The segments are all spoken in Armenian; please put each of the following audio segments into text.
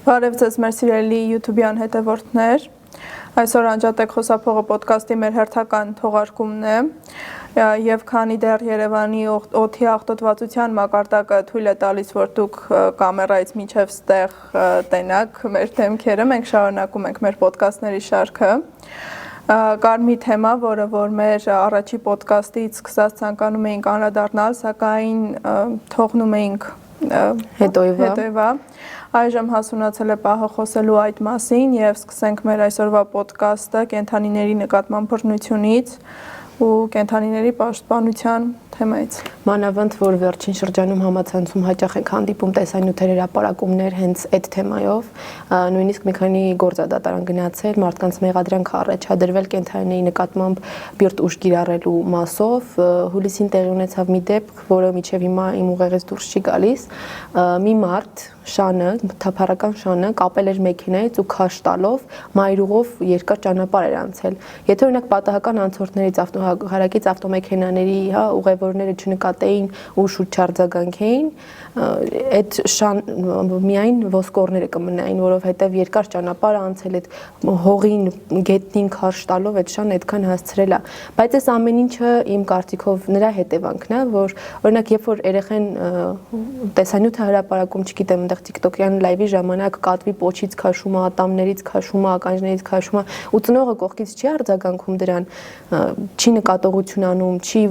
Բարև ձեզ մեր սիրելի YouTube-յան հետևորդներ, այսօր անջատեք խոսափողը պոդկասթի մեր հերթական թողարկումն է և քանի դեռ Երևանի օդի աղտոտվածության մակարդակը թույլ է տալիս, որ դուք կամերայից մինչև ստեղ տենաք մեր դեմքերը, մենք շարունակում ենք մեր պոդկասթների շարքը։ Կար մի թեմա, որը որ մեր առաջի պոդկասթից սկսած ցանկանում էինք անդրադառնալ, սակայն թողնում էինք հետևա։ Այժմ հասունացել է պահը խոսելու այդ մասին և սկսենք մեր այսօրվա պոդկասթը կենդանիների նկատմամբ բռնությունից ու կենդանիների պաշտպանության թեմայից։ Մանավանդ, որ վերջին շրջանում համացանցում հաճախ ենք հանդիպում տեսանյութեր հրապարակումներ հենց այդ թեմայով, նույնիսկ մի քանի գործ է դատարան գնացել, մարդկանց մեղադրանք առաջադրվել կենդանիների նկատմամբ բիրտ ուժ կիրառելու մասով, հուլիսին տեղի ունեցավ մի դեպք, որը մինչև հիմա իմ ուղեղից դուրս չի գալիս, մի մարդ շանը, թափառական շանը կապել էր մեքենայից ու քաշ տալով մայրուղով երկար ճանապարհ էր անցել։ Եթե օրինակ պատահական անցորդներից հարակից ավտոմեքենաների, ուղևորները չնկատեին ու շուտ չարձագանքեին, այդ շան միայն ոսկորները կմնային, որովհետև երկար ճանապարհ անցել այդ հողին, գետնին քաշ տալով այդ շան այդքան հասցրել է։ Բայց այս ամեն ինչը իմ կարծիքով նրա հետևանքն է, որ օրինակ երբ որ երեխան տեսանյութը հրապարակում, չգիտեմ, TikTok-յան լայվի ժամանակ կատվի պոչից քաշում է, ատամներից քաշում է, ականջներից քաշում է, ու ծնողը կողքից չի արձագանքում դրան, չի նկատողություն անում, չի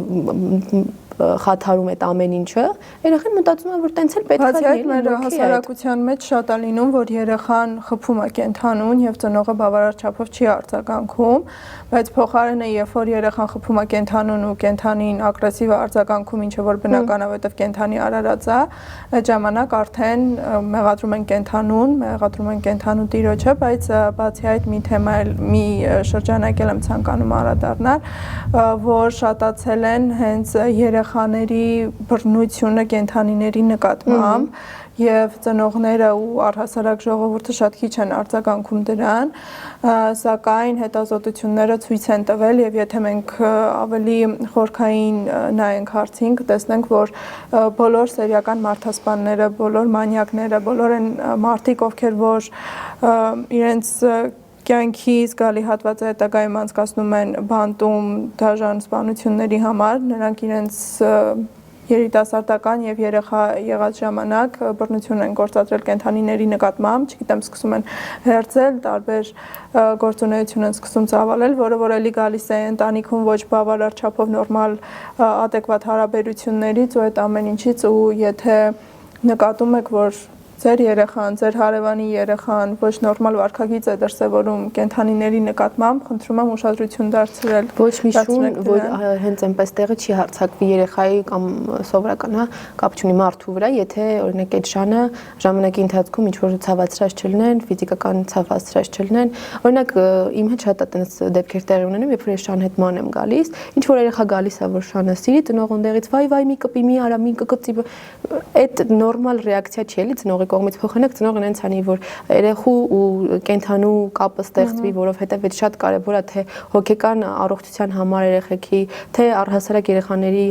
խաթարում այդ ամեն ինչը, երեխան մտածում է, որ տենց էլ պետք է լինի։ Բացի այդ, մեր հասարակության մեջ շատ է լինում, որ երեխան խփում է կենդանուն եւ ծնողը բավարար չափով չի արձագանքում, բայց փոխարենը երբ որ երեխան խփում է կենդանուն ու կենդանին ագրեսիվ է արձագանքում, ինչը որ բնական է, որովհետեւ կենդանի արարած է, այդ ժամանակ արդեն մեղադրում են կենդանուն, մեղադրում են կենդանու տիրոջը, բայց բացի այդ մի թեմա մի շրջանակ եմ ցանկանում անդրադառնալ, որ շատացել են հենց երեխաների բռնությունը կենդանիների նկատմամբ և ծնողները ու առհասարակ ժողովուրդը շատ քիչ են արձագանքում դրան, սակայն հետազոտությունները ցույց են տվել և եթե մենք ավելի խորքային նայենք հարցին, կտեսնենք, որ բոլոր սերիական մարդասպանները, բոլոր մանյակները, բոլոր են մարդիկ, ովքեր որ իրենց կյանքի զգալի հատվածը հետագայում անցկացնում են բանտում դաժան սպանությունների համար, նրանք իրենց երիտասարդական և երեխա եղած ժամանակ բռնություն են գործադրել կենդանիների նկատմամբ, չգիտեմ, սկսում են հերձել, տարբեր գործունեություն են սկսում ծավալել, որը որ էլի գալիս է ընտանիքում ոչ բավարար չափով նորմալ adekvat հարաբերություններից ու այդ ամեն ինչից ու եթե նկատում եք, որ ձեր երեխան, ձեր հարևանի երեխան ոչ նորմալ վարքագիծ է դրսևորում կենդանիների նկատմամբ, խնդրում եմ ուշադրություն դարձրել։ Ոչ մի շուն, որ հենց այնպես տեղը չի հարձակվի երեխայի կամ սովորական, կապ չունի մարդու վրա, եթե օրինակ այդ շանը ժամանակի ընթացքում ինչ որ ցավացրած չլինեն, ֆիզիկական ցավացրած չլինեն։ Օրինակ իմ հետ շատ այդպես դեպքեր տեղի ունենում, երբ որ ես շան հետ ման եմ գալիս, ինչ որ երեխա գալիս է, որ շանը սիրի, ծնողը ընդեղից վայ, մի կպի, մի արա, մի կկծի, այդ նորմալ ռեակցիա չի էլի ծնողի կողմից փոխանակ ծնողն այնց անի, որ երեխու ու կենդանու կապը ստեղծվի, որովհետև այդ շատ կարևոր է թե հոգեկան առողջության համար երեխեքի, թե առհասարակ երեխաների,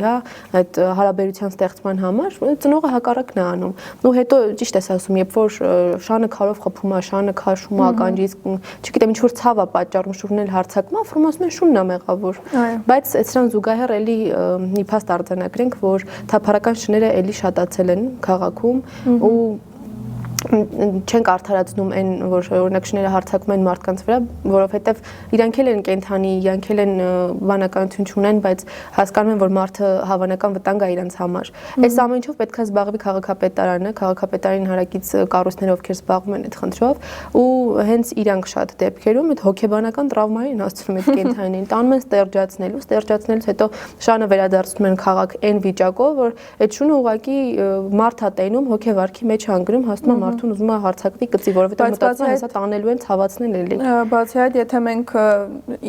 այդ հարաբերության ստեղծման համար, ծնողը հակառակն է անում։ Ու հետո ճիշտ ես ասում, երբ որ շանը քարով խփում է, շանը քաշում է ականջից, չգիտեմ, ինչ որ ցավ է պատճառում, շունն էլ հարձակում է, ֆրում ասում են շունն է մեղավոր։ Բայց այդրան զուգահեռ էլի մի փաստ արձանագրենք, որ թափառական շները էլի շատացել են քաղաքում ու չենք արդարացնում այն, որ օրինակ շները հարձակում են մարդկանց վրա, որովհետև իրանք էլ են կենդանի, իրանք էլ են բանականություն չունեն, բայց հասկանում են, որ մարդը հավանական վտանգ է իրանց համար։ Այս ամեն ինչով պետք է զբաղվի քաղաքապետարանը, քաղաքապետարանի հարակից կառույցները, ովքեր զբաղվում են այդ խնդրով, ու հենց իրանք շատ դեպքերում այդ հոգեբանական տրավմա են հասցնում այդ կենդանին, տանում են ստերջացնելուց հետո շանը վերադարձնում են քաղաք այն վիճակով, որ այդ շունը ուղղակի մարդ է տենում, հոգեվարքի մեջ անգնում, հասնում է մարդուն ուզում է հարձակվի կծի, որովհետև մտածում են, հեսա տանելու են, ցավացնել էլի։ Բացի այդ, եթե մենք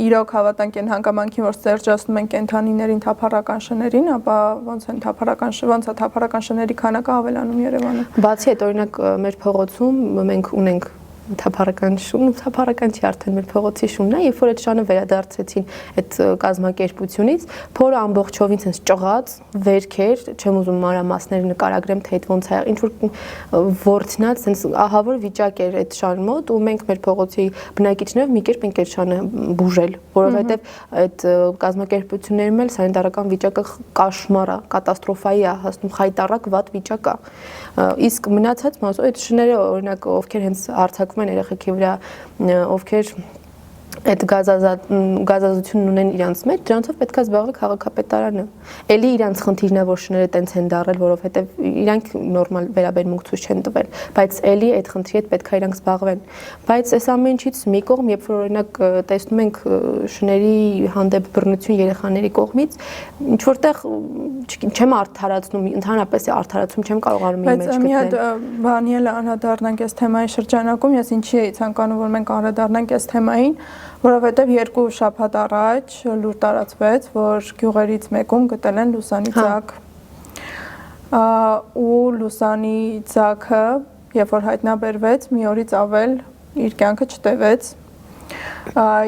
իրոք հավատանք այն հանգամանքին, որ ստերջացնում են կենդանիներին թափառական շներին, ապա ոնց է թափառական շների քանակը ավելանում Երևանում։ Բացի այդ, օրինակ մեր փողոցում մենք ունենք թափառական շուն, թափառական չի արդեն մեր փողոցի շունն է, երբ որ այդ շանը վերադարձրեցին այդ կազմակերպությունից, փորը ամբողջովին sense ճղած, վերքեր, չեմ ուզում մանրամասները նկարագրեմ, թե այդ ոնց է, ինչ որ ворթնած, sense ահավոր վիճակ էր այդ շան մոտ ու մենք մեր փողոցի բնակիչներով մի կերպ ենք այդ շանը բուժել, որովհետև այդ կազմակերպություններում էլ սանիտարական վիճակը կաշմար է, կատաստրոֆայի է, հասնում խայտառակ վատ վիճակ է։ Իսկ մնացած մասով այդ շները օրինակ ովքեր հենց արձակվում են երեխեքի վրա, ովքեր այդ գազազությունն ունեն իրանց մեջ, դրանցով պետք է զբաղվի քաղաքապետարանը։ Էլի իրանց խնդիրն է, որ շները տենց են դարել, որովհետև իրանք նորմալ վերաբերմունք ցույց չեն տվել, բայց էլի այդ խնդրի հետ պետք է իրանք զբաղվեն։ Բայց այս ամեն ինչից մի կողմ, երբ որ օրինակ տեսնում ենք շների հանդեպ բռնություն երեխաների կողմից, ինչ որտեղ չեմ արդարացնում, ընդհանրապես արդարացում չեմ կարողանում իմ մեջ գտնել։ Բայց մի հատ բանի էլ անդրադառնանք այս թեմայի շրջանակում, ես ինչի էի ցանկանում, որ մենք անդրադառնանք այս թեմային, որովհետև 2 շաբաթ առաջ լուր տարածվեց, որ գյուղերից մեկում գտել են լուսանի ձագ։ Ու լուսանի ձագը, երբ որ հայտնաբերվեց, մի օրից ավել իր կյանքը չտևեց։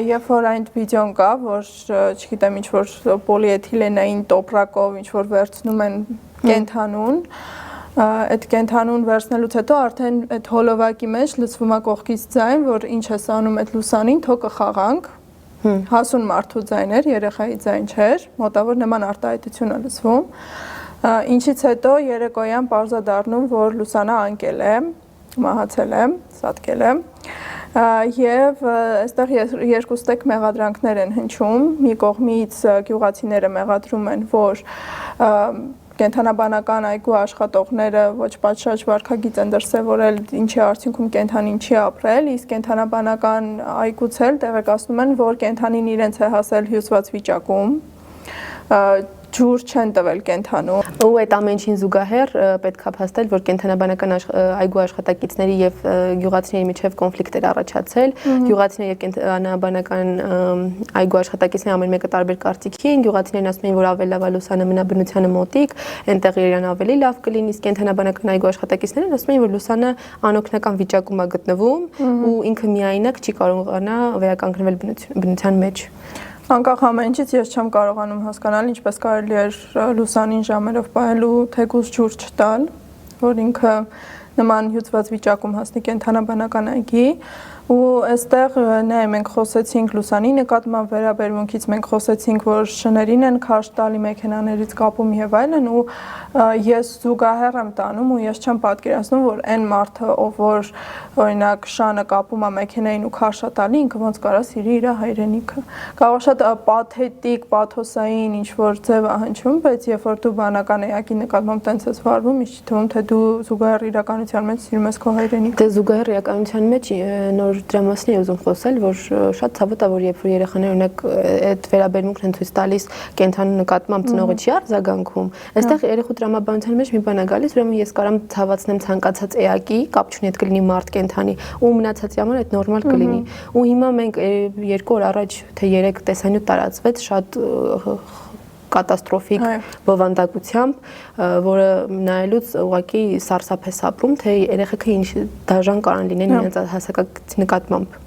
Երբ որ այն վիդեոն կա, որ չգիտեմ, ինչ որ պոլիէթիլենային տոպրակով ինչ որ վերցնում են կենդանուն, այդ կենդանուն վերցնելուց հետո արդեն այդ հոլովակի մեջ լսվում է կողքից ձայն, որ ինչ է անում այդ լուսանին, թո կխաղանք։ Հասուն մարդու ձայն էր, երեխայի ձայն չէր, մոտավոր նման արտահայտություն է լսվում։ Ինչից հետո երեկոյան պարզ է դառնում, որ լուսանը անկել է, մահացել է, սատկել է։ Եվ այստեղ երկու ստեկ մեղադրանքներ են հնչում։ Մի կողմից գյուղացիները մեղադրում են, որ կենթանաբանական այգու աշխատողները ոչ պատշաճ վարքագիծ են դրսևորել, ինչի արդյունքում կենթանին չի ապրել, իսկ կենթանաբանական այգուց էլ տեղեկացնում են, որ կենթանին իրենց է հասել հյուսված վիճակում, ջուր չեն տվել կենթանու։ Ու այդ ամենին զուգահեռ պետք է փաստել, որ կենթանաբանական այգու աշխատակիցների եւ գյուղացիների միջև կոնֆլիկտ էր առաջացել։ Գյուղացիները եւ կենթանաբանական այգու աշխատակիցները ամեն մեկը տարբեր կարծիքի են։ Գյուղացիներն ասում են, որ ավելի լավ է լուսանը մնա բնությանը մոտիկ, այնտեղ իրան ավելի լավ կլինի, իսկ կենթանաբանական այգու աշխատակիցներն ասում են, որ լուսանը անօգնական վիճակում է գտնվում ու ինքը միայնակ չի կարողանա վերականգնվել բնության մեջ։ Անկախ ամենից ես չեմ կարողանում հասկանալ, ինչպես կարելի է լուսանին ժամերով պահելու թեկուզ ջուր չտալ, որ ինքը նման հյուծված վիճակում հասնի կենթանաբանական այգի, ու այստեղ նայ մենք խոսեցինք լուսանի նկատմամբ վերաբերմունքից, մենք խոսեցինք, որ շներին են քարշ տալի մեքենաներից կապում եւ այլն, ու ես զուգահեռ եմ տանում ու ես չեմ պատկերացնում, որ այն մարդը, ով որ օրինակ շանը կապում է մեքենային ու քարշ է տալի, ինքը ոնց կարա սիրի իր հայրենիքը։ Կարող շատ պաթետիկ, պաթոսային ինչ որ ձև է հնչում, բայց երբ որ դու բանական էակի նկատմամբ տենց ես վարվում, ինչ թվում թե դու զուգահեռ իրականության մեջ սիրում ես քո հայրենիքը։ Դե զուգահեռ իրականության մեջ նոր դրա մասին եմ ուզում խոսել, որ շատ ցավոտ է, որ երբ որ երեխաները օրինակ այդ վերաբերմունքն են ցույց տալիս կենթանու նկատմամբ ծնողը չի արձագանքում, այստեղ երեխու տրամաբանության մեջ մի բան է գալիս, ուրեմն ես կարամ ցավացնեմ ցանկացած էակի, կապ չունի այդ կլինի մարդ կենթանի, ու մնացածի համար այդ նորմալ կլինի։ Ու հիմա մենք 2 օր առաջ թե 3 տեսանյութ տարածվեց շատ կատաստրոֆիկ բովանդակությամբ, որը նայելուց ուղղակի սարսափ է ապրում, թե երեխեքը ինչ դաժան կարան լինեն իրենց հասակակցի նկատմամբ։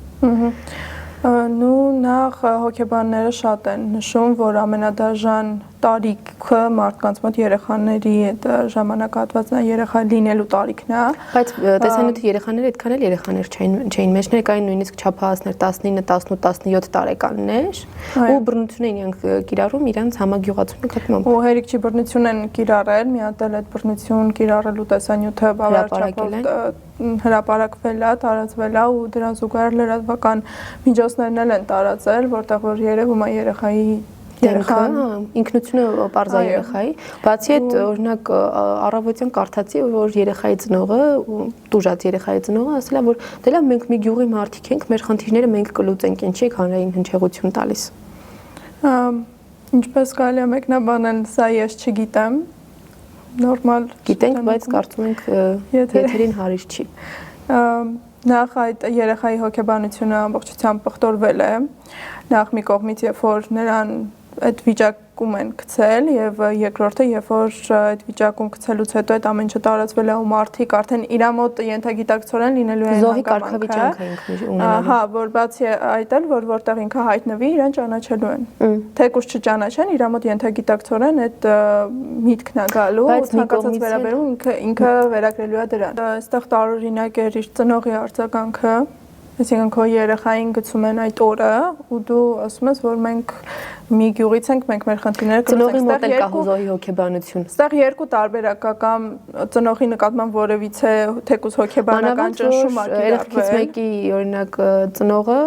Նու նախ հոգեբանները շատ են նշում, որ ամենադաժան տարիքը մարդկանց մոտ երեխաների այդ ժամանակահատվածն է, երեխա լինելու տարիքն է։ Բայց տեսանյութի երեխաները այդքան էլ երեխաներ չէին, մեջներ կային նույնիսկ չափահասներ 19, 18, 17 տարեկաններ, ու բռնություն են իրենք կիրառում իրանց համագյուղացու նկատմամբ։ Ու հերիք չի բռնություն են կիրառել, մի հատ էլ այդ բռնություն կիրառելու տեսանյութը բավարարչափով հրապարակվել է, տարածվել է, ու դրան զուգահեռ լրատվական միջոցներն էլ են տարածել, որտեղ որ երևում է երեխայի ինքնությունը պարզա երեխայի, բացի այդ օրինակ առավոտյան կարդացի, որ երեխայի ծնողը, տուժած երեխայի ծնողը ասել է, որ դե լավ մենք մի գյուղի մարդիկ ենք, մեր խնդիրները մենք կլուծենք, ինչի եք հանրային հնչեղություն տալիս։ Ինչպես կարելի է մեկնաբանել, սա ես չգիտեմ, նորմալ գիտենք, բայց կարծում ենք եթերին հարիր չի։ Նախ այդ երեխայի հոգեբանությունը ամբողջությամբ պղտորվել է, նախ մի կողմից, երբ որ նրան այդ վիճակում են գցել եւ երկրորդը երբ որ այդ վիճակում գցելուց հետո այդ ամեն ինչը տարածվել է ու մարդիկ արդեն իր մոտ ենթագիտակցորեն լինելու են զոհի կարգավիճակ է ինքն ունենալու։ Հա, որ բացի այդ էլ որտեղ ինքը հայտնվի, իրեն ճանաչելու են։ Թեկուզ չճանաչեն, իր մոտ ենթագիտակցորեն այդ միտքն է գալու ու ցանկացած վերաբերում ինքը վերագրելու է դրան։ Այստեղ տարօրինակ էր իր ծնողի արձագանքը, այսինքն քո երեխային գցում են այդ օրը ու դու ասում ես, որ մենք մի գյուղից ենք, մենք մեր խնդիրները ծնողի մոտ էլ կա զոհի հոգեբանություն։ Այստեղ երկու տարբերակ կա, կամ ծնողի նկատմամբ որևիցե թեկուզ հոգեբանական ճնշում ա կիրառվել։ Երեխից մեկի օրինակ ծնողը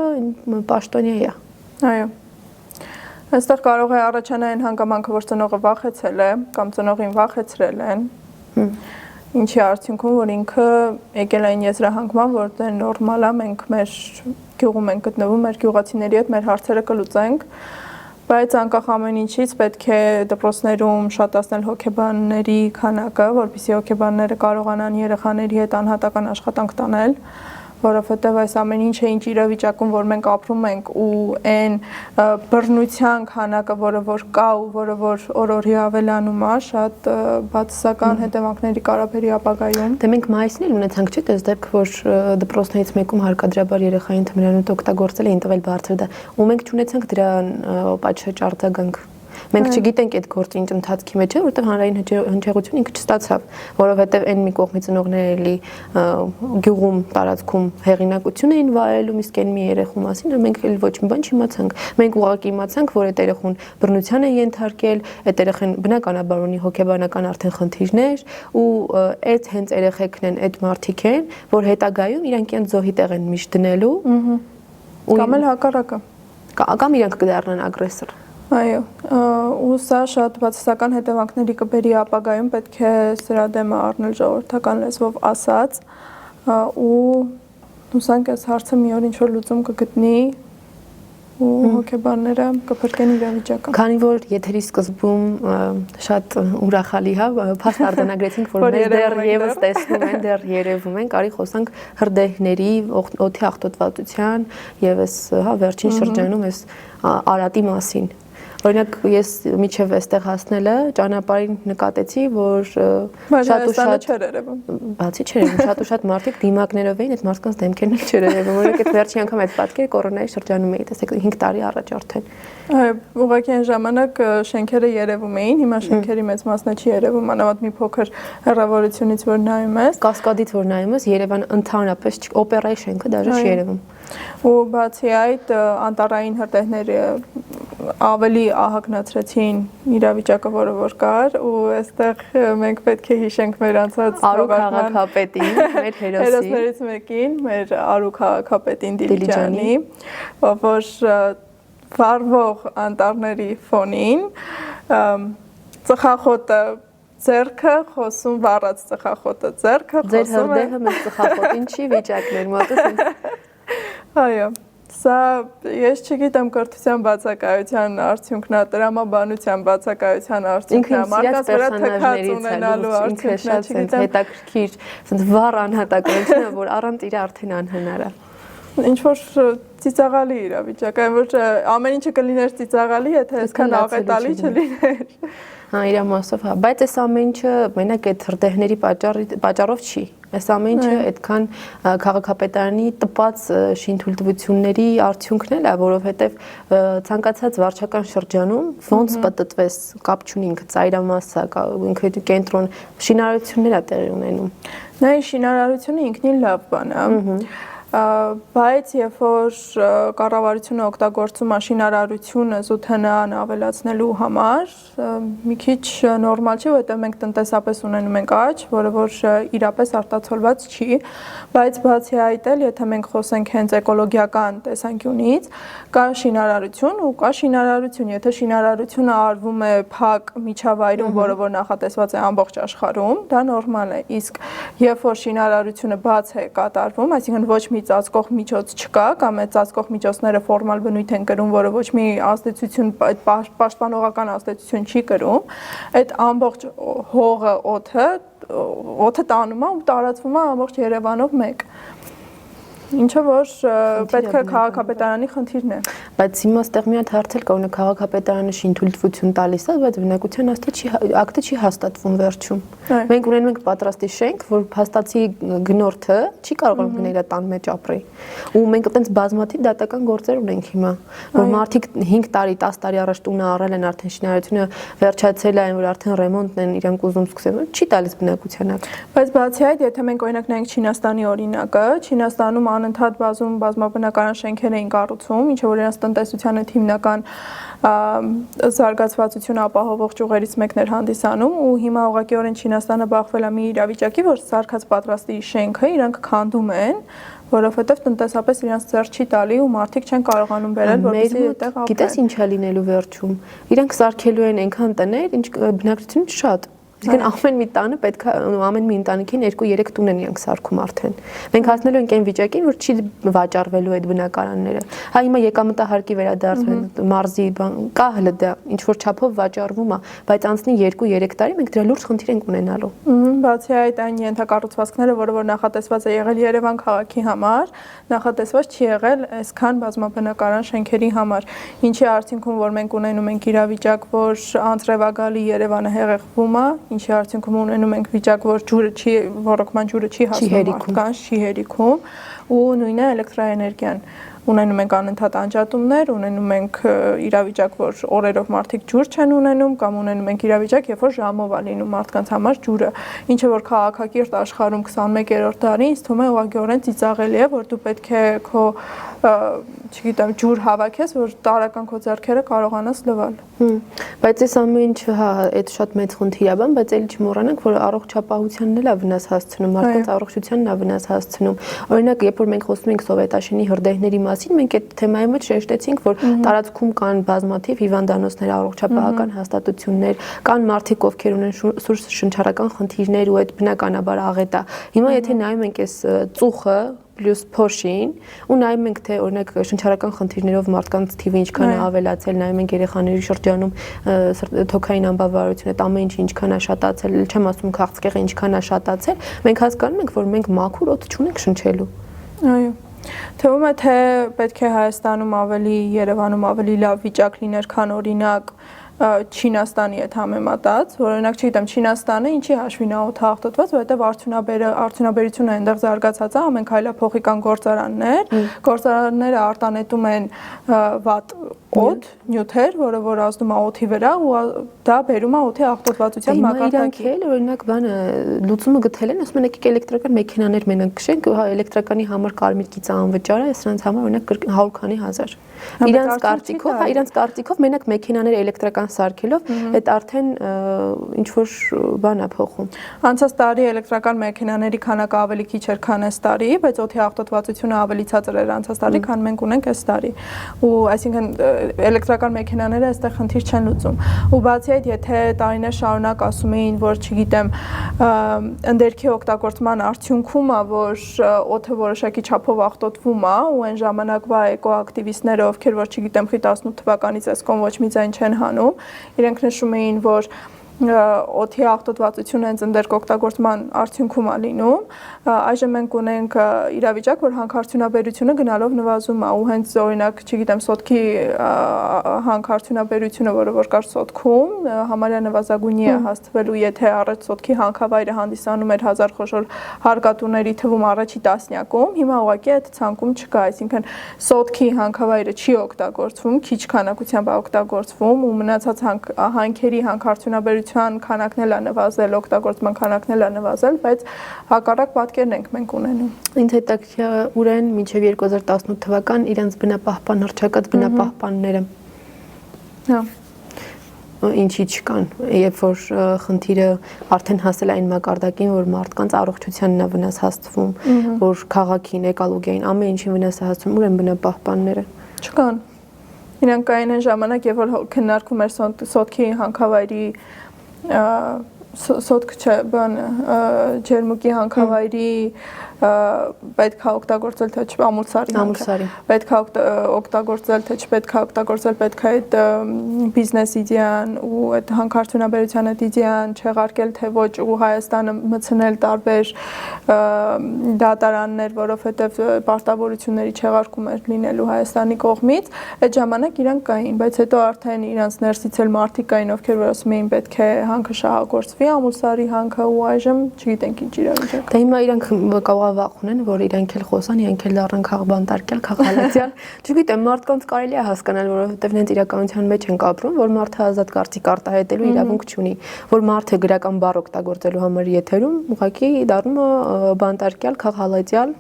պաշտոնյա է։ Այո։ Այստեղ կարող է առաջանալ այն հանգամանքը, որ ծնողը վախեցել է կամ ծնողին վախեցրել են։ Ինչի արդյունքում որ ինքը եկել այն եզրահանգման, որ դա նորմալ է, մենք մեր գյուղում ենք գտնվում, մեր գյուղացիների հետ մեր հարցերը կլուծենք, բայց անկախ ամեն ինչից պետք է դպրոցներում շատացնել հոգեբանների քանակը, որպեսզի հոգեբանները կարողանան երեխաների հետ անհատական աշխատանք տանել, որովհետև այս ամեն ինչը ինչ իրավիճակում, որ մենք ապրում ենք ու այն բռնության քանակը, որը որ կա ու որը որ օրորի ավելանում է, շատ բացասական հետևանքների կարաբերի ապագայում։ Դե մենք մայիսին էլ ունեցանք չէ՞ դες դեպք, որ դպրոցներից մեկում հարկադրաբար երեխային թմրանոթ օգտագործել էին, տվել բարձր դա, ու մենք չունեցանք դրան պատշաճ արձագանք։ Մենք չգիտենք այդ գործի ինչ ընթացքի մեջ է, որտեղ հանրային հնչեղություն ինքը չստացավ, որովհետև այն մի կողմի ծնողները էլի գյուղում տարածքում հեղինակություն էին վայելում, իսկ այն մի երեխու մասին մենք էլ ոչ մի բան չիմացանք։ Մենք ուղղակի իմացանք, որ այդ երեխուն բռնության է ենթարկել, այդ երեխան բնականաբար ունի հոգեբանական արդեն խնդիրներ ու այդ հենց երեխեքն են, այդ մարդիկ են, որ հետագայում իրանք այն զոհի տեղ են միշտ դնելու կամ էլ հակառակը կամ իրանք կդառնան ագրեսոր։ Այո, ու սա շատ բացասական հետևանքների կբերի ապագայում, պետք է սրա դեմը առնել ժողովրդական լեզվով ասած ու հուսանք այս հարցը մի օր ինչ-որ լուծում կգտնի ու հոգեբանները կփրկեն իրավիճակը։ Քանի որ եթերի սկզբում շատ ուրախալի հա, փաստ արձանագրեցինք, որ մեզ դեռ եւս տեսնում են, դեռ երևում են, կարի խոսանք հրդեհների, օդի աղտոտվածության եւս հա վերջին շրջանում այս Արատի մասին։ Օրինակ ես միջև այստեղ հասնելը ճանապարհին նկատեցի, որ շատ ու շատ չէր երևում։ Բացի չէր երևում, շատ ու շատ մարդիկ դիմակներով էին, այդ մարդկանց դեմքերն էլ չէր երևում։ Օրինակ այդ վերջին անգամ այդ պատկերը կորոնայի շրջանում էի, տեսեք 5 տարի առաջ արդեն։ Ուղղակի այն ժամանակ շենքերը երևում էին, հիմա շենքերի մեծ մասն չի երևում, անավատ մի փոքր հեռավորությունից որ նայում ես։ Կասկադից որ նայում ես, Երևան ընդհանրապես օպերայի շենքը դաժե չի երևում։ Ու բացի այդ անտառային հրդեհները ավելի ահագնացրեցին իրավիճակը, որը որ կար, ու այստեղ մենք պետք է հիշենք մեր անցած Արու քաղաքապետին, մեր հերոսներից մեկին, մեր Արու քաղաքապետին Դիլիջանի, որ վառվող անտառների ֆոնին ծխախոտը ձեռքը խոսում, վառած ծխախոտը ձեռքը խոսում է։ Ձեր հրդեհը մեր ծխախոտին չի վիճակներ, մոտս։ Այո, սա ես չգիտեմ կրթության բացակայության արդյունքն է, տրամաբանության բացակայության արդյունքն է, մարդկանց վրա թքած ունենալու արդյունքն է, չգիտեմ հետաքրքիր, ասենց վառ անհատականություն է, որ առանց իր արդեն անհնար է։ Ինչ որ ծիծաղալի իրավիճակ է, որ ամեն ինչը կլիներ ծիծաղալի, եթե այսքան աղետալի չլիներ։ Հա, իր մասով, հա, բայց այս ամեն ինչը մենակ այդ հրդեհների պատճառով չի։ Այս ամեն ինչը այդքան քաղաքապետարանի տպած շինթույլտվությունների արդյունքն էլ է, որովհետև ցանկացած վարչական շրջանում ոնց պատտվես կապ չունի ինքը ծայրամասը, ինքը կենտրոն շինարարություններ է տեղի ունենում։ Նա շինարարությունը ինքնին լավ բան է։ Բայց երբ որ կառավարությունը օգտագործում է շինարարությունը զուտ-հնան ավելացնելու համար, մի քիչ նորմալ չի, որովհետև մենք տնտեսապես ունենում ենք աճ, որը որ իրապես արտացոլված չի, բայց բացի այդ էլ, եթե մենք խոսենք հենց էկոլոգիական տեսանկյունից, կա շինարարություն ու կա շինարարություն, եթե շինարարությունը արվում է փակ միջավայրում, որը որ նախատեսված է ամբողջ աշխարհում, դա նորմալ է, իսկ երբ որ շինարարությունը բաց է կատարվում, այսինքն ոչ մի ծածկող միջոց չկա կամ այդ ծածկող միջոցները ֆորմալ բնույթ են կրում, որը ոչ մի ազդեցություն, այդ պաշտպանողական ազդեցություն չի կրում, այդ ամբողջ հողը, օդը տանում է ու տարածվում է ամբողջ Երևանով մեկ։ Ինչը որ պետք է քաղաքապետարանի խնդիրն է։ Բայց հիմա ստեղ մի հատ հարց էլ կա, օրինակ քաղաքապետարանը շինթույլտվություն տալիս է, բայց բնակության ակտը չի հաստատվում վերջում։ Մենք ունենում ենք պատրաստի շենք, որ փաստացի գնորդը չի կարող գնել այդ տան մեջ ապրի։ Ու մենք այտենց բազմաթիվ դատական գործեր ունենք հիմա, որ մարդիկ 5 տարի, 10 տարի առաջ տունը առել են, արդեն շինարարությունը վերջացել է, այն որ արդեն ռեմոնտն են իրենք ուզում սկսել, չի տալիս բնակության ակտ։ Բայց բացի այդ, եթե մենք օրինակ նայենք Չինաստանի օրինակը, Չինաստանում անընդհատ բազմաբնակարան շենքեր էին կառուցում, ինչը որ իրենց տնտեսության հետ հիմնական զարգացվածությունը ապահովող ճյուղերից մեկն էր հանդիսանում ու հիմա ուղղակիորեն Չինաստանը բախվել է մի իրավիճակի, որ սարքած պատրաստի շենքը իրանք քանդում են, որովհետև տնտեսապես իրենց ձեռ չի տալի ու մարդիկ չեն կարողանում բերել, որպեսզի այդտեղ ապրեն։ Գիտես ինչ է լինելու վերջում։ Իրանք սարքելու են այնքան տներ, ինչ բնակչություն շատ։ Իսկ ամեն մի տանը պետք է ամեն մի ընտանիքին 2-3 տուն են իրանք սարքում արդեն։ Մենք հասնելու ենք այն վիճակին, որ չի վաճառվելու այդ բնակարանները։ Հա հիմա եկամտահարկի վերադարձն մարզի կա հələ դա ինչ որ չափով վաճառվում է, բայց անցնի 2-3 տարի մենք դրա լուրջ խնդիր ենք ունենալու։ Բացի այդ այն ենթակառուցվածքները, որը որ նախատեսված է եղել Երևան քաղաքի համար, նախատեսված չի եղել այսքան բազմաբնակարան շենքերի համար, ինչի արդյունքում որ մենք ունենում ենք իրավիճակ, որ անձրևագալի Երևանը հեղեղվում է, ինչի արդյունքում ունենում ենք վիճակ, որ ռոռոկման ջուրը չի հասնում մարդկանց, չի հերիքում ու նույնը էլեկտրաէներգիան ունենում ենք անընդհատ անջատումներ, ունենում ենք իրավիճակ, որ օրերով մարդիկ ջուր չեն ունենում կամ ունենում ենք իրավիճակ, երբ որ ժամով է լինում մարդկանց համար ջուրը, ինչը որ քաղաքակիրթ աշխարհում 21-րդ դարի ինձ թվում է ուղղակիորեն ծիծաղելի է, որ դու պետք է քո չգիտեմ ջուր հավաքես, որ տարական քո ձեռքերը կարողանաս լվալ։ Բայց այս ամեն ինչը հա, այդ շատ մեծ խնդիր է, բայց էլի չմոռանանք, որ առողջապահությանն էլ է վնաս հասցնում, մարդկանց առողջությանն է վնաս հասցնում։ Օրինակ, երբ որ մենք խոսում ենք սովետաշինի հրդեհների մասին, մենք այդ թեմայի մեջ շեշտեցինք, որ տարածքում կան բազմաթիվ հիվանդանոցներ, առողջապահական հաստատություններ, կան մարդիկ, ովքեր ունեն սուր շնչառական խնդիրներ ու այդ բնականաբար աղետ է։ Հիմա եթե նայում ենք այս ծուխը պլյուս փոշին ու նայում ենք թե օրինակ շնչառական խնդիրներով մարդկանց թիվը ինչքան է ավելացել, նայում ենք երեխաների շրջանում թոքային անբավարարությունը, այդ ամեն ինչը ինչքան է շատացել, չեմ ասում քաղցկեղը ինչքան է շատացել, մենք հասկանում ենք, որ մենք մաքուր օդ չունենք շնչելու։ Այո։ Թվում է թե պետք է Հայաստանում ավելի, Երևանում ավելի լավ վիճակ լիներ, քան օրինակ Չինաստանի հետ համեմատած, որ օրինակ չգիտեմ Չինաստանը ինչի հաշվին է օդը աղտոտված, որովհետև արդյունաբերությունը այնտեղ զարգացած է, ամեն քայլափոխի կան գործարանները արտանետում են վատ օդ, նյութեր, որը որ ազդում է օդի վրա ու դա բերում է օդի աղտոտվածության մակարդակի։ Իրանք էլ օրինակ բանը լուծումը գտել են, ասում են եկեք էլեկտրական մեքենաներ մենակ քշենք, հա էլեկտրականի համար կարմիր գիծը անվճար է, սրանց համար օրինակ 100 քանի հազար։ Իրանց կարծիքով մենակ մեքենաներ էլեկտրական սարքելով այդ արդեն ինչ որ բան է փոխում։ Անցած տարի էլեկտրական մեքենաների քանակը ավելի քիչ էր, քան այս տարի, բայց օդի աղտոտվածությունը ավելի ցածր էր անցած տարի, քան մենք ունենք այս տարի։ Ու այսինքն էլեկտրական մեքենաները այստեղ խնդիր չեն լուծում։ Ու բացի այդ, եթե տարիներ շարունակ ասում էին, որ չգիտեմ, ընդերքի օգտագործման արդյունքում է, որ օդը որոշակի չափով աղտոտվում է, ու այն ժամանակվա էկոակտիվիստները, ովքեր որ չգիտեմ, 18 թվականից այսքան ոչ մի ձայն չեն հանում, իրենք նշում էին, որ օդի աղտոտվածությունը հենց ընդերք օգտագործման արդյունքում է լինում, այժմ մենք ունենք իրավիճակ, որ հանքարդյունաբերությունը գնալով նվազում է ու հենց օրինակ, չգիտեմ, սոտքի հանքարդյունաբերությունը, որը որ կար սոտքում, համարյա նվազագույնի է հասցվելու, եթե առաջ սոտքի հանքավայրը հանդիսանում էր 1000 խոշոր հարկատուների թվում առաջի տասնյակում, հիմա ուղղակի այդ ցանկում չկա, այսինքն սոտքի հանքավայրը չի օգտագործվում, քիչ քանակությամբ է օգտագործվում ու մնացած հանքերի հանքարդյունաբերության քանակն էլ է նվազել, օգտագործման քանակն էլ է նվազել, բայց հակառակ պատկերն ենք մենք ունենում։ Ինձ հետաքրքիր ուր են մինչև 2018 թվական իրենց բնապահպան հռչակած բնապահպանները։ Հա։ Ինչի չկան, երբ որ խնդիրը արդեն հասել այն մակարդակին, որ մարդկանց առողջությանն է վնաս հասցվում, որ քաղաքին, էկոլոգիային, ամեն ինչին վնաս է հասցվում, ուր են բնապահպանները։ Չկան։ Իրանք կային այն ժամանակ, երբ որ քննարկվում էր սոտքի հանքավայրի սոտք չէ, բան ջերմուկի հանքավայրի պետք է օգտագործել թե ամուլսարի հանքը, պետք է օգտագործել թե չպետք է օգտագործել, պետք է այդ բիզնես իդեան ու այդ հանքարդյունաբերության այդ իդեան չեղարկել թե ոչ ու Հայաստանը մտցնել տարբեր դատարաններ, որովհետև պարտավորությունների չեղարկում էր լինելու Հայաստանի կողմից, այդ ժամանակ իրանք կային, բայց հետո արդեն իրանց ներսից էլ մարդիկ կային, ովքեր որ ասում էին պետք է հանքը շահագործվի, ամուլսարի հանքը ու այժմ չգիտենք ինչ իրավիճակ։ Դա հիմա իրանք կարող է վախ ունեն, որ իրանք էլ խոսան, իրանք էլ դառնան քաղբանտարկյալ, քաղաքալացյալ։ Չգիտեմ, մարդկանց կարելի է հասկանալ, որովհետև նենց իրականության մեջ են ապրում, որ մարդը ազատ կարծիք արտահայտելու իրավունք չունի, որ մարդը գրական բառ օգտագործելու համար եթերում ուղղակի դառնում է բանտարկյալ, քաղաքալացյալ։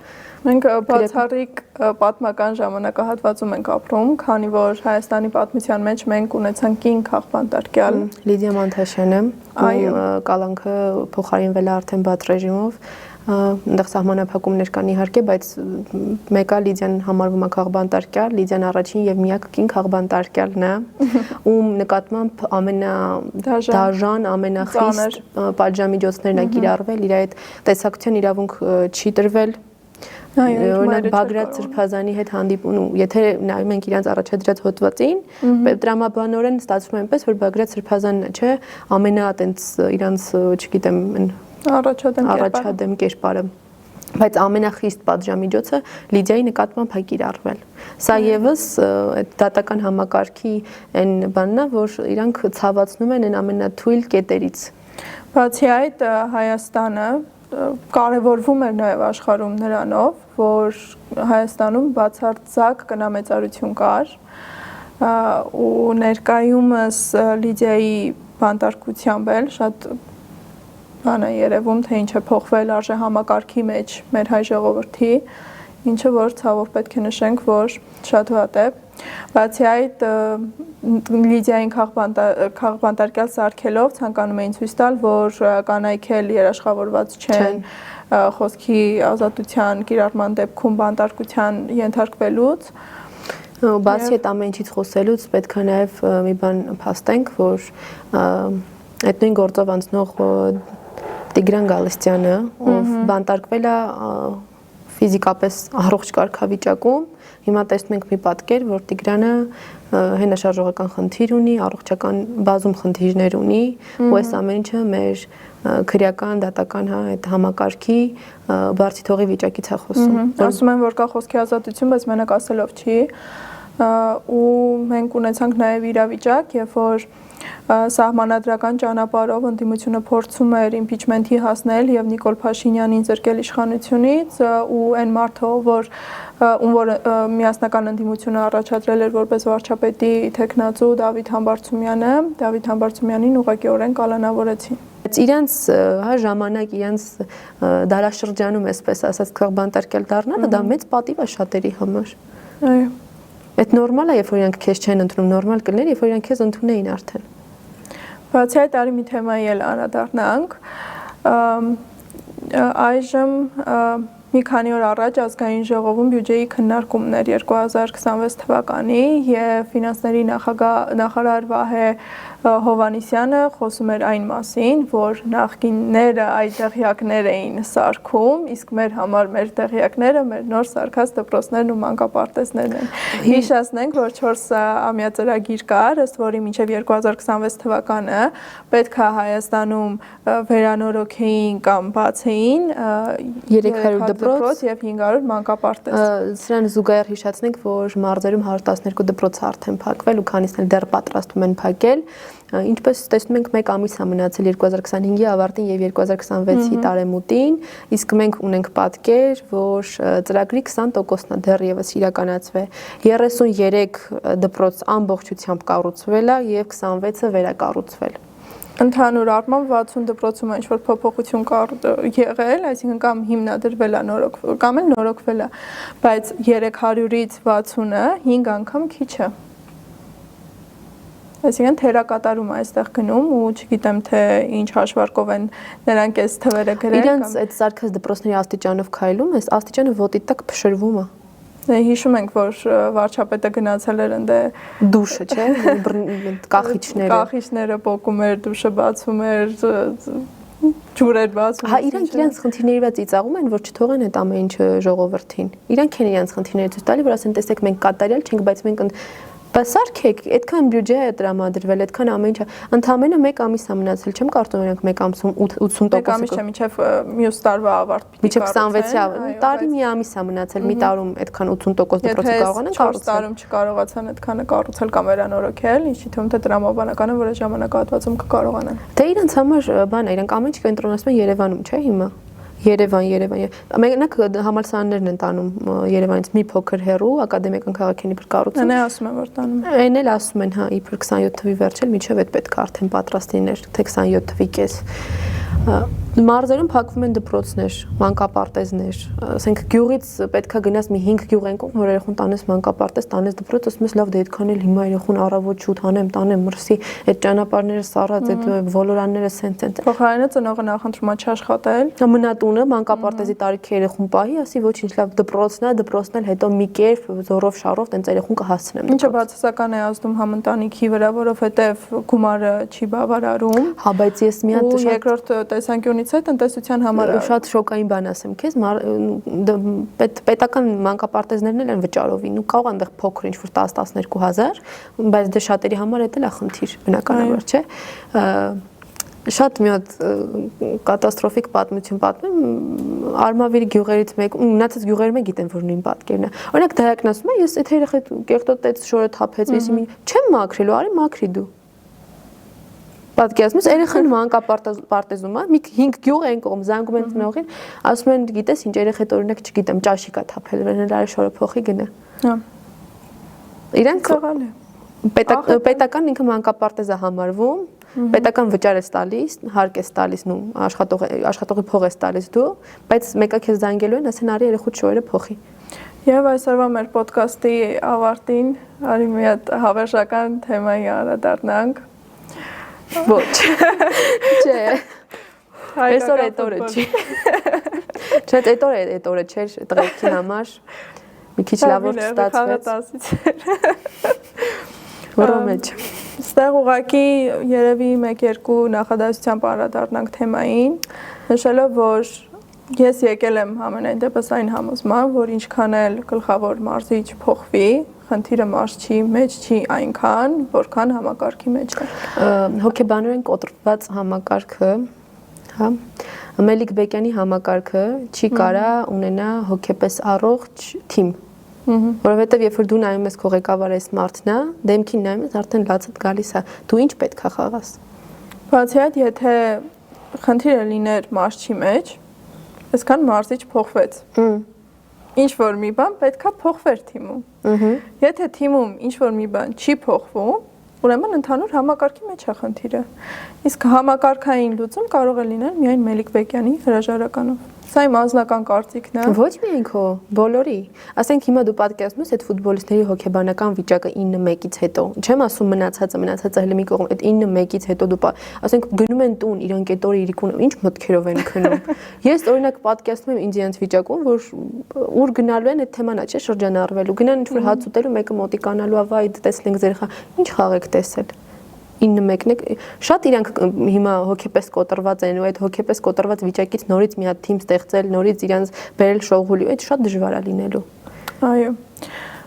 Մենք բացառիկ պատմական ժամանակահատվածում ենք ապրում, քանի որ Հայաստանի պատմության մեջ մենք ունեցանք կին քաղբանտարկյալ Լիդիա Մանթաշյանը, կալանքը փոխարինվել է արդեն բաց ռեժիմով, այնտեղ սահմանափակումներ կան իհարկե, բայց մեկը Լիդիան համարվում է քաղբանտարկյալ, Լիդիան առաջին եւ միակ կին քաղբանտարկյալն է, ում նկատմամբ ամենադաժան, ամենախիստ պատժամիջոցներն են կիրառվել, իր այդ տեսակցության իրավունք չի տրվել։ Օրինակ Բագրատ Սրբազանի հետ հանդիպում, եթե նայում ենք իրանց առաջադրած հոդվածին, դրամաբանորեն ստացվում է այնպես, որ Բագրատ Սրբազանն չէ, ամենատենց իրանց, չգիտեմ, առաջադեմ կերպարը, բայց ամենախիստ պատժամիջոցը Լիդիայի նկատմամբ է կիրառվել։ Սա եւս այդ դատական համակարգի այն բանն է, որ իրանք ցավացնում են այն ամենաթույլ կետերից։ Բացի այդ, Հայաստանը կարևորվում էր նաև աշխարհում նրանով, որ Հայաստանում բացարձակ կնամեծարություն կար ու ներկայումս Լիդիայի բանտարկությամբ էլ շատ բան է երևում, թե ինչ է փոխվել արժեհամակարգի մեջ մեր հայ ժողովրդի, ինչը որ ցավով պետք է նշենք, որ շատ վատ է։ Բացի այդ, Լիդիային քաղբանտարկյալ սարքելով ցանկանում էին ցույց տալ, որ կանայք էլ երաշխավորված չեն խոսքի ազատության կիրառման դեպքում բանտարկության ենթարկվելուց։ Բացի այդ ամեն ինչից խոսելուց պետք է նաև մի բան փաստենք, որ այդ նույն գործով անցնող Տիգրան Գալստյանը, ով բանտարկվել է ֆիզիկապես առողջ կարգավիճակում, հիմա տեսնում ենք մի պատկեր, որ Տիգրանը հենաշարժողական խնդիր ունի, առողջական բազում խնդիրներ ունի, ու այս ամեն ինչը մեր քրեական, դատական այդ համակարգի բարձի թողի վիճակից է խոսում։ Ասում են, որ կա խոսքի ազատություն, բայց մենակ ասելով չի, ու մենք ունեցանք նաև իրավիճակ, երբ որ սահմանադրական ճանապարհով ընդդիմությունը փորձում էր իմպիչմենթի հասնել եւ Նիկոլ Փաշինյանին զրկել իշխանությունից ու այն մարդը, ում որ միասնական ընդդիմությունը առաջադրել էր որպես վարչապետի թեկնածու Դավիթ Համբարձումյանին ուղղակիորեն կալանավորեցին։ Բայց իրանց ժամանակ իրանց դարաշրջանում, այսպես ասած, քաղբանտարկյալ դառնալը դա մեծ պատիվ է շատերի համար։ Այո։ Այդ նորմալ է, երբ որ իրանք քեզ չեն ընդունում, նորմալ կլներ, երբ որ իրանք քեզ ընդունեին արդեն։ Բացի այդ, արի մի թեմայի էլ անդրադառնանք։ Այժմ մի քանի օր առաջ ազգային ժողովում բյուջեի քննարկումներ 2026 թվականի եւ ֆինանսների նախարար Վահե Հովհաննիսյանը խոսում էր այն մասին, որ նախկինները այդ տեղյակներ էին սարքում, իսկ մեր համար մեր տեղյակները մեր նոր սարքած դպրոցներն ու մանկապարտեզներն են։ Հիշեցնենք, որ 4-ամյա ծրագիր կար, ըստ որի մինչև 2026 թվականը պետք է Հայաստանում վերանորոգեին կամ բացեին 300 դպրոց եւ 500 մանկապարտեզ։ Սրան զուգահեռ հիշեցնենք, որ մարզերում 112 դպրոց արդեն փակվել ու քանիսն էլ դեռ պատրաստում են փակել։ Ինչպես տեսնում ենք, մեկ ամիս է մնացել 2025-ի ավարտին եւ 2026-ի տարեմուտին, իսկ մենք ունենք պատկեր, որ ծրագրի 20%-ն է դեռևս իրականացվել, 33 դպրոց ամբողջությամբ կառուցվել է եւ 26-ը վերակառուցվել։ Ընդհանուր առմամբ 60 դպրոցում ինչ-որ փոփոխություն կար եղել, այսինքն կամ հիմնադրվել է կամ էլ նորոգվել է, բայց 300-ից 60-ը 5 անգամ քիչ է։ Այսինքն թերակատարում է այստեղ գնում ու չգիտեմ թե ինչ հաշվարկով են նրանք այս թվերը գրել կամ իրենց այդ սարքած դպրոցների աստիճանով քայլում, այս աստիճանը ոտի տակ փշրվում է։ Հիշում ենք, որ վարչապետը գնացել էր ընդ դուշը, չէ՞, կախիչները պոկում էր, դուշը բացում էր, ջուրեր բացում։ Հա, իրանք խնդիրների վրա ծիծաղում են, որ չթողեն այդ ամեն ինչը ժողովրդին։ Իրանք են իրենց խնդիրները ցույց տալի, որ ասեն, տեսեք, մենք կատարյալ չենք, բայց մենք Սարքեք, այդքան բյուջե է տրամադրվել, այդքան ամեն ինչ, ընդամենը 1 ամիս է մնացել, չեմ կարծում նրանք 1 ամսում 80%։ 1 ամիս չէ, մինչև մյուս տարվա ավարտ պիտի կառուցեն։ Մինչև 26-ի տարի մի ամիս է մնացել, մի տարում այդքան 80% դպրոցը կարողանան կառուցել։ 4 տարում չկարողացան այդքանը կառուցել կամ վերանորոգել, ինչի թվում թե տրամաբանականը որ ժամանակահատվածում կկարողանան։ Դե իրենց համար բան է, իրենք ամեն ինչ կենտրոնացնում են Երևանում, չէ՞ հիմա։ Երևան։ Մենակ համալսարաններն են տանում Երևանից մի փոքր հեռու, ակադեմիական քաղաքին իբր կառուցում։ Նա ասում են որ տանում։ Այն էլ ասում են, հա, իբր 27 թվի վերջել, մինչև այդ պետք է արդեն պատրաստ լիներ, թե 27 թվի կես։ Մարզերում փակվում են դպրոցներ, մանկապարտեզներ, ասենք գյուղից պետքա գնաս մի 5 գյուղ են կողմ, որ երեխուն տանես մանկապարտեզ, տանես դպրոց, ասում ես լավ, դե այդքան էլ հիմա երեխուն առավոտ շուտ տանեմ, մրսի, այդ ճանապարհները սառած, այդ ոլորանները սենց։ Փոխարենը ծնողը նախընտրում է չաշխատել։ Մնատունը մանկապարտեզի տարիքի երեխուն պահի, ասի ոչինչ, լավ, դպրոցն էլ հետո մի կերպ զորով շարով տենց երեխուն կհասցնեմ։ Ինչը բացասական է ազդում համընտանիքի վրա, որովհետև գումարը չի բավարարում։ Հա, բայց ես մի հատ երկրորդ տեսանկյունից է տնտեսության համար շատ շոկային բան ասեմ քեզ, պետական մանկապարտեզներն են վճարովին ու կարող այնտեղ փոքր ինչ որ 10-12 հազար, բայց դե շատերի համար դա էլ է խնդիր, բնականաբար, չէ։ Շատ մի հատ կատաստրոֆիկ պատմություն պատմեմ, Արմավիրի գյուղերից մեկ, մնացած գյուղերը մեկ գիտեն, որ նույն պատկերն է։ Օրինակ դայակն ասում է, ես այդ երեխա կեղտոտեց, շորը թափեց, ես չեմ մաքրելու, արի մաքրի դու։ Պատկերացնում ես, երեխան մանկապարտեզում է, մի 5 գյուղ են կողմ, զանգում են ծնողին, ասում են, գիտես ինչ, երեխեդ օրինակ չգիտեմ, ճաշիկ է թափել, վերնարի շորը փոխի գնա։ Հա։ Իրանք պետական ինքը մանկապարտեզ է համարվում, պետական վճար ես տալիս, հարկ ես տալիս, աշխատողի փող ես տալիս դու, բայց մեկը քեզ զանգելու են, ասեն արի երեխուդ շորերը փոխի։ Եվ այսօրվա մեր ոդկասթի ավարտին արի մի հատ հավերժական թեմայի անդրադառնանք։ Ոչ։ Չէ։ Այսօր այդ օրը չի։ Չէ, այդ օրը չէր տղեկի համար։ Մի քիչ լավ որ ստացվեց։ Որո՞մ մեջ։ Ստեղ ուղղակի երևի 1-2 նախադասությամբ անդրադառնանք թեմային, նշելով որ ես եկել եմ ամենայն դեպս այն համոզման, որ ինչքան էլ գլխավոր մարզիչ փոխվի, խնդիրը մարզչի մեջ չի այնքան, որքան համակարգի մեջ է։ Հոգեբանորեն կոտրված համակարգը, հա, Մելիք Բեկյանի համակարգը չի կարա ունենա հոգեպես առողջ թիմ։ Որովհետև երբ որ դու նայում ես քո ղեկավարը այս մարդն է, դեմքին նայում ես արդեն լացդ գալիս է, դու ինչ պետք է խաղաս։ Բացի այդ, եթե խնդիրը լիներ մարզչի մեջ, այսքան մարզիչ փոխվեց։ Ինչ որ մի բան պետքա փոխվեր թիմում։ Եթե թիմում ինչ որ մի բան չի փոխվում, ուրեմն ընդհանուր համակարգի մեջ է խնդիրը։ Իսկ համակարգային լուծում կարող է լինել միայն Մելիք Բեկյանի հրաժարականով։ Սա իմ անձնական կարծիքն է։ Ոչ միայն քո, բոլորի։ Ասենք հիմա դու պատկերացնում ես այդ ֆուտբոլիստների հոգեբանական վիճակը 9-1-ից հետո։ Չեմ ասում մնացածը հենց մի կողմ, այդ 9-1-ից հետո դու ասենք գնում են տուն, իրանք այդ օրը իրիկուն ինչ մտքերով են քնում։ Ես օրինակ պատկերացնում եմ ինձ իրենց վիճակում, որ ուր գնալու են այդ թեման է, չէ՞, շրջանառվելու։ Գնան ինչ որ հաց ուտելու, մեկը մոտիկանալու, ավայ տեսնենք ձեր խա, ինչ խաղ եք տեսել։ 9-1-ն շատ իրանք հիմա հոգեպես կոտրված են ու այդ հոգեպես կոտրված վիճակից նորից մի հատ թիմ ստեղծել, նորից իրանց բերել շողուլի, այդ շատ դժվար է լինելու։ Այո։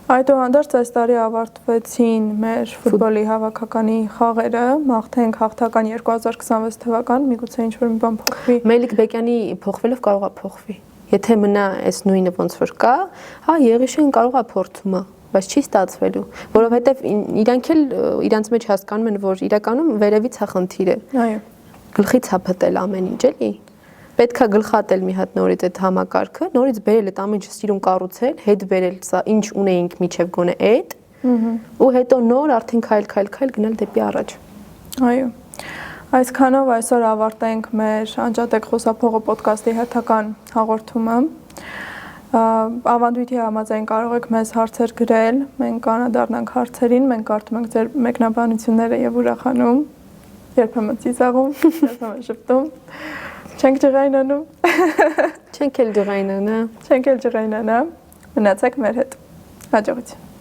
Այդուհանդերձ այս տարի ավարտվեցին մեր ֆուտբոլի հավաքականի խաղերը, մաղթենք հաղթական 2026 թվական, միգուցե ինչ-որ մի բան փոխվի։ Մելիք Բեկյանի փոխվելով կարող է փոխվի։ Եթե մնա այս նույնը ոնց որ կա, հա, Եղիշեն կարող է փորձում է, բայց չի ստացվելու, որովհետև իրանք էլ իրանց մեջ հասկանում են, որ իրականում վերևից է խնդիրը։ Այո։ Գլխից է փտել ամեն ինչ, էլի։ Պետքա գլխատել մի հատ նորից այդ համակարգը, նորից բերել այդ ամեն ինչը սիրուն կառուցել, հետ բերել սա ինչ ունեինք միջև գոնե այդ, ու հետո նոր արդեն քայլ գնալ դեպի առաջ։ Այո։ Այսքանով այսօր ավարտենք մեր Անջատեք խոսափողը ոդկասթի հերթական հաղորդումը։ Ավանդույթի համաձայն կարող եք մեզ հարցեր գրել, մենք անդրադառնանք հարցերին, մենք կարդում ենք ձեր մեկնաբանությունները եւ ուրախանում, երբեմն ծիծաղում, երբեմն շփոթում, չենք ջղայնանում։ Չենք էլ ջղայնանա։ Մնացեք մեր հետ։ Հաջողություն։